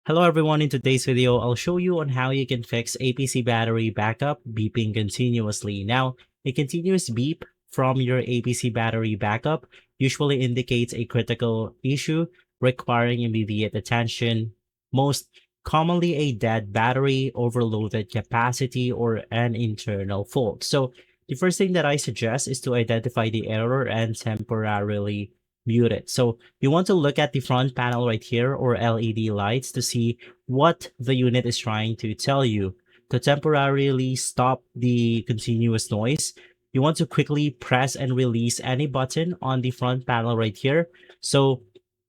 Hello everyone, in today's video, I'll show you on how you can fix APC battery backup beeping continuously. Now, a continuous beep from your APC battery backup usually indicates a critical issue requiring immediate attention, most commonly a dead battery, overloaded capacity, or an internal fault. So the first thing that I suggest is to identify the error and temporarily mute it. So you want to look at the front panel right here or LED lights to see what the unit is trying to tell you. To temporarily stop the continuous noise, you want to quickly press and release any button on the front panel right here. So,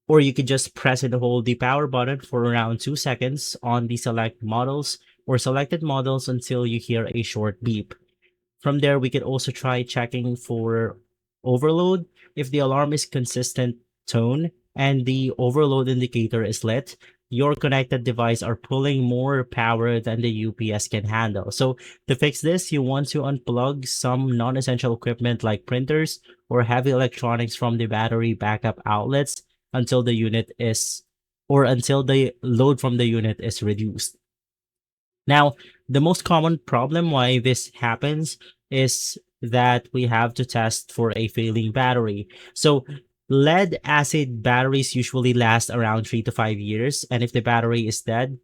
or you could just press and hold the power button for around 2 seconds on the select models or selected models until you hear a short beep. From there, we could also try checking for overload. If the alarm is consistent tone and the overload indicator is lit, your connected device are pulling more power than the UPS can handle. So to fix this, you want to unplug some non-essential equipment like printers or heavy electronics from the battery backup outlets until the unit is or until the load from the unit is reduced. Now, the most common problem why this happens is that we have to test for a failing battery. So lead acid batteries usually last around 3 to 5 years. And if the battery is dead,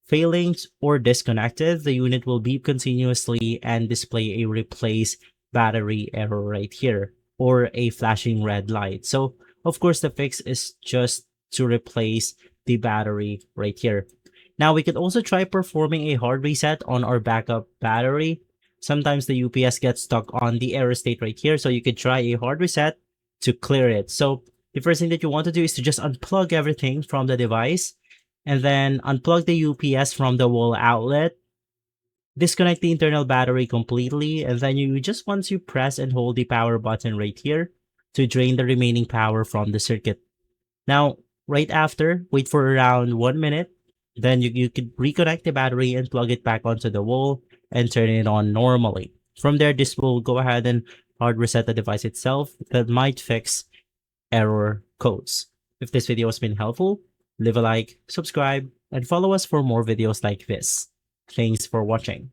failing or disconnected, the unit will beep continuously and display a replace battery error right here or a flashing red light. So of course, the fix is just to replace the battery right here. Now we could also try performing a hard reset on our backup battery. Sometimes the UPS gets stuck on the error state right here. So you could try a hard reset to clear it. So the first thing that you want to do is to just unplug everything from the device and then unplug the UPS from the wall outlet. Disconnect the internal battery completely. And then you just want to press and hold the power button right here to drain the remaining power from the circuit. Now, right after, wait for around 1 minute. Then you could reconnect the battery and plug it back onto the wall and turn it on normally. From there, this will go ahead and hard reset the device itself. That might fix error codes. If this video has been helpful, leave a like, subscribe, and follow us for more videos like this. Thanks for watching.